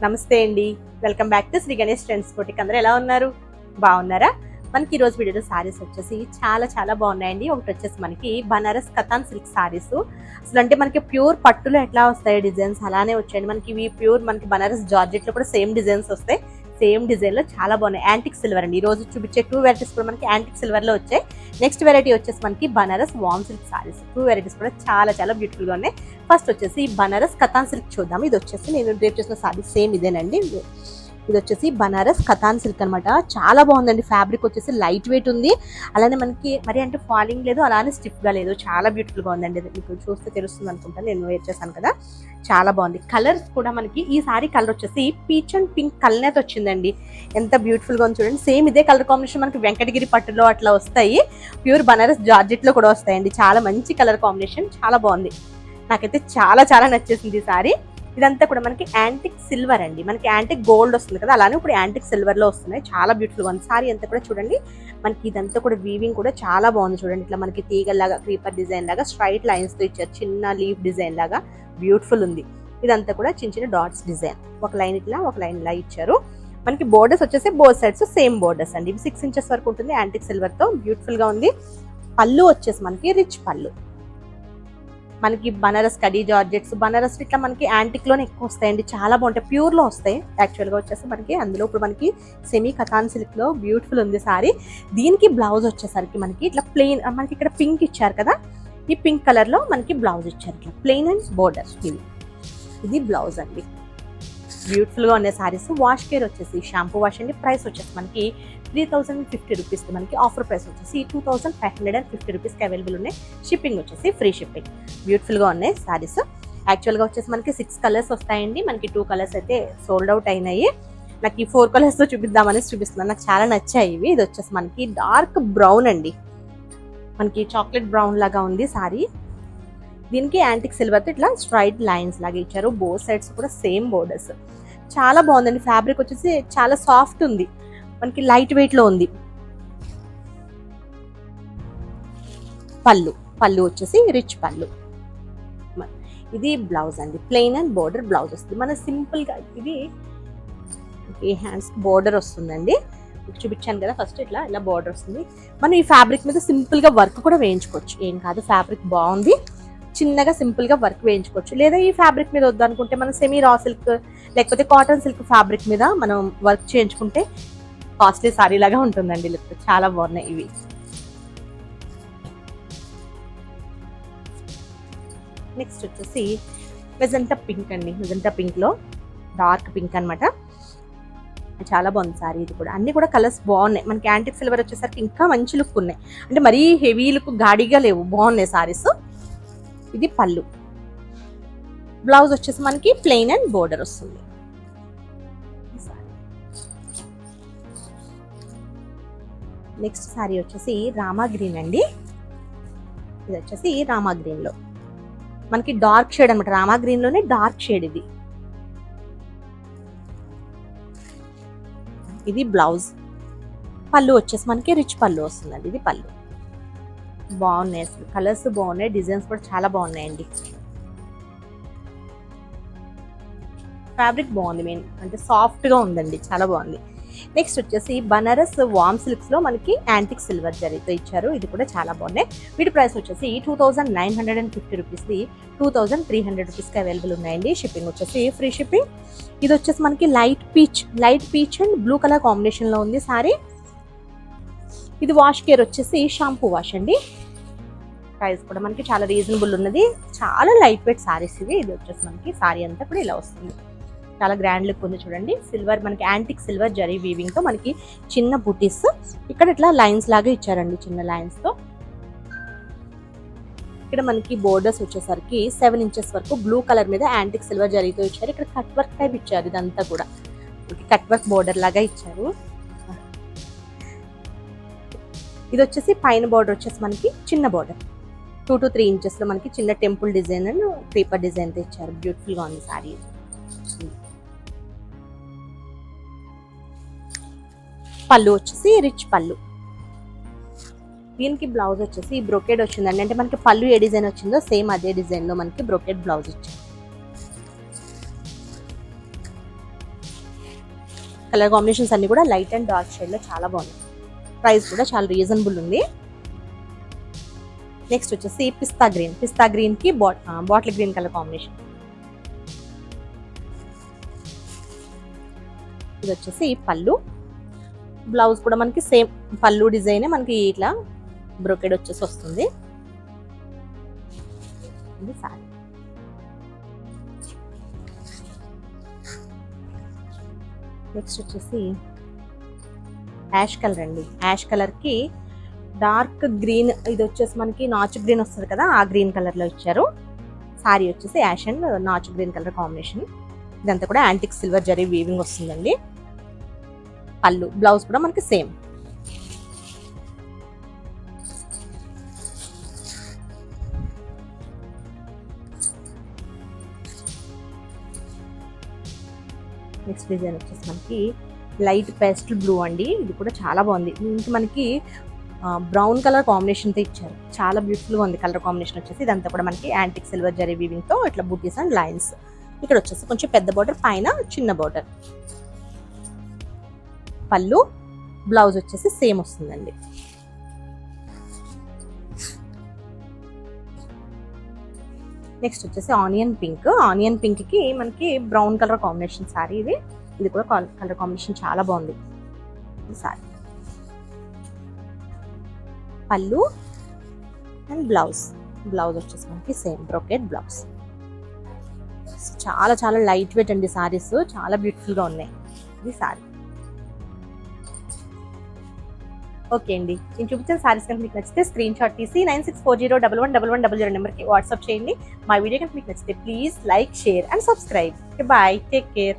నమస్తే అండి, welcome back to Shri Ganesh trends boutique. అందరూ ఎలా ఉన్నారు? బాగున్నారా? మనకి ఈ రోజు వీడియోలో సారీస్ వచ్చేసి చాలా బాగున్నాయండి. ఒకటి వచ్చేసి మనకి బనారస్ కతాన్ సిల్క్ సారీస్. అసలు అంటే మనకి ప్యూర్ పట్టులో ఎట్లా వస్తాయి డిజైన్స్ అలానే వచ్చాయండి. మనకి ఇవి ప్యూర్ మనకి బనారస్ జార్జెట్ లో కూడా సేమ్ డిజైన్స్ వస్తాయి. సేమ్ డిజైన్ లో చాలా బాగున్నాయి. యాంటిక్ సిల్వర్ అండి. ఈ రోజు చూపించే 2 వెరైటీస్ కూడా మనకి యాంటిక్ సిల్వర్ లో వచ్చాయి. నెక్స్ట్ వెరైటీ వచ్చేసి మనకి బనారస్ వామ్ సిల్క్ సారీస్. 2 వెరైటీస్ కూడా చాలా బ్యూటిఫుల్ గా ఉన్నాయి. ఫస్ట్ వచ్చేసి బనారస్ కతాన్ సిల్క్ చూద్దాం. ఇది వచ్చేసి నేను డ్రేప్ చేసిన సారీ సేమ్ ఇదేనండి. ఇది వచ్చేసి బనారస్ కతాన్ సిల్క్ అనమాట. చాలా బాగుందండి. ఫ్యాబ్రిక్ వచ్చేసి లైట్ వెయిట్ ఉంది. అలానే మనకి మరి అంటే ఫాలింగ్ లేదు, అలానే స్టిఫ్ గా లేదు. చాలా బ్యూటిఫుల్ గా ఉందండి. మీకు చూస్తే తెలుస్తుంది అనుకుంటాను, నేను వేర్ చేశాను కదా. చాలా బాగుంది. కలర్స్ కూడా మనకి ఈ సారీ కలర్ వచ్చేసి పీచ్ అండ్ పింక్ కలర్ వచ్చిందండి. ఎంత బ్యూటిఫుల్ గా ఉంది చూడండి. సేమ్ ఇదే కలర్ కాంబినేషన్ మనకి వెంకటగిరి పట్టులో అట్లా వస్తాయి. ప్యూర్ బనారస్ జార్జెట్ లో కూడా వస్తాయండి. చాలా మంచి కలర్ కాంబినేషన్, చాలా బాగుంది. నాకైతే చాలా నచ్చేసింది ఈ సారీ. ఇదంతా కూడా మనకి యాంటిక్ సిల్వర్ అండి. మనకి యాంటిక్ గోల్డ్ వస్తుంది కదా, అలానే ఇప్పుడు యాంటిక్ సిల్వర్ లో వస్తున్నాయి. చాలా బ్యూటిఫుల్ గా ఉంది. సారీ అంతా కూడా చూడండి. మనకి ఇదంతా కూడా వీవింగ్ కూడా చాలా బాగుంది చూడండి. ఇట్లా మనకి తీగల్లాగా క్రీపర్ డిజైన్ లాగా స్ట్రైట్ లైన్స్ తో ఇచ్చారు. చిన్న లీఫ్ డిజైన్ లాగా బ్యూటిఫుల్ ఉంది. ఇదంతా కూడా చిన్న డాట్స్ డిజైన్. ఒక లైన్ ఇట్లా, ఒక లైన్ ఇలా ఇచ్చారు. మనకి బోర్డర్స్ వచ్చేసి బోత్ సైడ్స్ సేమ్ బోర్డర్స్ అండి. ఇవి 6 ఇంచెస్ వరకు ఉంటుంది. యాంటిక్ సిల్వర్ తో బ్యూటిఫుల్ గా ఉంది. పళ్ళు వచ్చేసి మనకి రిచ్ పళ్ళు. మనకి బనారస్ కడీ జార్జెట్స్, బనారస్ ఇట్లా మనకి యాంటిక్ లోనే ఎక్కువ వస్తాయండి. చాలా బాగుంటాయి. ప్యూర్ లో వస్తాయి యాక్చువల్ గా వచ్చేసి మనకి. అందులో ఇప్పుడు మనకి సెమీ కతాన్ సిల్క్ లో బ్యూటిఫుల్ ఉంది సారీ. దీనికి బ్లౌజ్ వచ్చేసరికి మనకి ఇట్లా ప్లెయిన్, మనకి ఇక్కడ పింక్ ఇచ్చారు కదా, ఈ పింక్ కలర్ లో మనకి బ్లౌజ్ ఇచ్చారు. ఇట్లా ప్లెయిన్ అండ్ బోర్డర్. ఇది బ్లౌజ్ అండి. బ్యూటిఫుల్ గా ఉన్నాయి సారీస్. వాష్ కేర్ వచ్చేసి షాంపూ వాష్ అండి. ప్రైస్ వచ్చేసి మనకి 3050 రూపీస్. మనకి ఆఫర్ ప్రైస్ వచ్చేసి 2550 రూపీస్కి అవైలబుల్ ఉన్నాయి. షిప్పింగ్ వచ్చేసి ఫ్రీ షిప్పింగ్. బ్యూటిఫుల్ గా ఉన్నాయి సారీస్. యాక్చువల్ గా వచ్చేసి మనకి 6 కలర్స్ వస్తాయండి. మనకి 2 కలర్స్ అయితే సోల్డ్ అవుట్ అయినాయి. నాకు ఈ 4 కలర్స్ తో చూపిద్దామని చూపిస్తున్నాను. నాకు చాలా నచ్చాయి ఇవి. ఇది వచ్చేసి మనకి డార్క్ బ్రౌన్ అండి. మనకి చాక్లెట్ బ్రౌన్ లాగా ఉంది సారీ. దీనికి యాంటిక్ సిల్వర్ తో ఇట్లా స్ట్రైట్ లైన్స్ లాగా ఇచ్చారు. బోత్ సైడ్స్ కూడా సేమ్ బోర్డర్స్. చాలా బాగుందండి. ఫ్యాబ్రిక్ వచ్చేసి చాలా సాఫ్ట్ ఉంది. మనకి లైట్ వెయిట్ లో ఉంది. పళ్ళు వచ్చేసి రిచ్ పళ్ళు. ఇది బ్లౌజ్ అండి. ప్లెయిన్ అండ్ బోర్డర్ బ్లౌజ్ వస్తుంది. మన సింపుల్ గా ఇది హ్యాండ్స్ బోర్డర్ వస్తుందండి. చూపించాను కదా ఫస్ట్, ఇలా బోర్డర్ వస్తుంది. మనం ఈ ఫ్యాబ్రిక్ మీద సింపుల్ గా వర్క్ కూడా వేయించుకోవచ్చు. ఏం కాదు, ఫ్యాబ్రిక్ బాగుంది. చిన్నగా సింపుల్ గా వర్క్ వేయించుకోవచ్చు. లేదా ఈ ఫ్యాబ్రిక్ మీద వద్దు అనుకుంటే మనం సెమీ రా సిల్క్ లేకపోతే కాటన్ సిల్క్ ఫ్యాబ్రిక్ మీద మనం వర్క్ చేయించుకుంటే కాస్ట్లీ సారీ లాగా ఉంటుందండి. లుక్ చాలా బాగున్నాయి ఇవి. నెక్స్ట్ వచ్చేసి మెజెంటా పింక్ అండి. మెజెంటా పింక్ లో డార్క్ పింక్ అనమాట. చాలా బాగుంది సారీ. ఇది కూడా అన్ని కూడా కలర్స్ బాగున్నాయి. మనకి యాంటిక్ సిల్వర్ వచ్చేసరికి ఇంకా మంచి లుక్ ఉన్నాయి. అంటే మరీ హెవీ లుక్ గాడిగా లేవు, బాగున్నాయి సారీస్. ఇది పళ్ళు. బ్లౌజ్ వచ్చేసి మనకి ప్లెయిన్ అండ్ బోర్డర్ వస్తుంది. నెక్స్ట్ సారీ వచ్చేసి రామా గ్రీన్ అండి. ఇది వచ్చేసి రామా గ్రీన్ లో మనకి డార్క్ షేడ్ అనమాట. రామా గ్రీన్ లోనే డార్క్ షేడ్ ఇది. ఇది బ్లౌజ్. పళ్ళు వచ్చేసి మనకి రిచ్ పళ్ళు వస్తుందండి. ఇది పళ్ళు. బాగున్నాయి అసలు. కలర్స్ బాగున్నాయి. డిజైన్స్ కూడా చాలా బాగున్నాయండి. ఫ్యాబ్రిక్ బాగుంది. మెయిన్ అంటే సాఫ్ట్ గా ఉందండి. చాలా బాగుంది. నెక్స్ట్ వచ్చేసి బనారస్ వామ్ సిల్క్స్ లో మనకి యాంటిక్ సిల్వర్ జరీతో ఇచ్చారు. ఇది కూడా చాలా బాగున్నాయి. వీటి ప్రైస్ వచ్చేసి 2950 రూపీస్, 2300 రూపీస్కి అవైలబుల్ ఉన్నాయండి. షిప్పింగ్ వచ్చేసి ఫ్రీ షిప్పింగ్. ఇది వచ్చేసి మనకి light peach and blue colour combination లో ఉంది సారీ. ఇది వాష్ కేర్ వచ్చేసి షాంపూ వాష్ అండి. ప్రైస్ కూడా మనకి చాలా రీజనబుల్ ఉన్నది. చాలా లైట్ వెయిట్ సారీస్ ఇవి. ఇది వచ్చేసి మనకి సారీ అంతా కూడా ఇలా వస్తుంది. చాలా గ్రాండ్ లుక్ ఉంది చూడండి. సిల్వర్ మనకి యాంటిక్ సిల్వర్ జరీ వీవింగ్ తో మనకి చిన్న బుటీస్ ఇక్కడ ఇట్లా లైన్స్ లాగా ఇచ్చారండి, చిన్న లైన్స్ తో. ఇక్కడ మనకి బోర్డర్స్ వచ్చేసరికి 7 ఇంచెస్ వరకు బ్లూ కలర్ మీద యాంటిక్ సిల్వర్ జరీతో ఇచ్చారు. ఇక్కడ కట్ వర్క్ టైప్ ఇచ్చారు. ఇదంతా కూడా కట్ వర్క్ బోర్డర్ లాగా ఇచ్చారు. ఇది వచ్చేసి పైన బోర్డర్ వచ్చేసి మనకి చిన్న బోర్డర్ 2 to 3 ఇంచెస్ లో మనకి చిన్న temple design and paper design తో ఇచ్చారు. బ్యూటిఫుల్ గా ఉంది సారీ. పళ్ళు వచ్చేసి రిచ్ పళ్ళు. దీనికి బ్లౌజ్ వచ్చేసి బ్రోకెడ్ వచ్చిందండి. అంటే మనకి పళ్ళు ఏ డిజైన్ వచ్చిందో సేమ్ అదే డిజైన్ లో మనకి బ్రోకెడ్ బ్లౌజ్ ఇచ్చారు. కలర్ కాంబినేషన్స్ అన్ని కూడా లైట్ అండ్ డార్క్ షేడ్ లో చాలా బాగున్నాయి. ప్రైస్ కూడా చాలా రీజనబుల్ ఉంది. నెక్స్ట్ వచ్చేసి పిస్తా గ్రీన్ కి బాటిల్ గ్రీన్ కలర్ కాంబినేషన్. ఇది వచ్చేసి పళ్ళు. బ్లౌజ్ కూడా మనకి సేమ్ పళ్ళు డిజైన్ మనకి ఇట్లా బ్రోకెడ్ వచ్చేసి వస్తుంది. ఇది సారీ. నెక్స్ట్ వచ్చేసి యాష్ కలర్ అండి. యాష్ కలర్ కి డార్క్ గ్రీన్, ఇది వచ్చేసి మనకి నాచు గ్రీన్ వస్తుంది కదా, ఆ గ్రీన్ కలర్ లో ఇచ్చారు. సారీ వచ్చేసి యాష్ అండ్ నాచు గ్రీన్ కలర్ కాంబినేషన్. ఇదంతా కూడా యాంటిక్ సిల్వర్ జరీ వీవింగ్ వస్తుందండి. పళ్ళు, బ్లౌజ్ కూడా మనకి సేమ్. నెక్స్ట్ డిజైన్ వచ్చేసి మనకి లైట్ పేస్టల్ బ్లూ అండి. ఇది కూడా చాలా బాగుంది. దీనికి మనకి బ్రౌన్ కలర్ కాంబినేషన్ తో ఇచ్చారు. చాలా బ్యూటిఫుల్ గా ఉంది కలర్ కాంబినేషన్ వచ్చేసి. ఇదంతా కూడా మనకి యాంటిక్ సిల్వర్ జరీ వీవింగ్ తో ఇట్లా బూటీస్ అండ్ లైన్స్. ఇక్కడ వచ్చేసి కొంచెం పెద్ద బార్డర్, పైన చిన్న బార్డర్. పళ్ళు, బ్లౌజ్ వచ్చేసి సేమ్ వస్తుందండి. నెక్స్ట్ వచ్చేసి ఆనియన్ పింక్ కి మనకి బ్రౌన్ కలర్ కాంబినేషన్ సారీ. ఇది కూడా కలర్ కాంబినేషన్ చాలా బాగుంది ఈ సారీ. పళ్ళు అండ్ బ్లౌజ్ వచ్చేసి మనకి సేమ్ బ్రోకెడ్ బ్లౌజ్. చాలా చాలా లైట్ వెయిట్ అండి సారీస్, చాలా బ్యూటిఫుల్ గా ఉన్నాయి. ఇది సారీ. ఓకే అండి, నేను చూపించిన సారీస్ కనుక మీకు నచ్చితే స్క్రీన్ షాట్ తీసి 9640111100 నెంబర్కి వాట్సాప్ చేయండి. మా వీడియో కనుక మీకు నచ్చితే please like, share and subscribe. Bye, take care.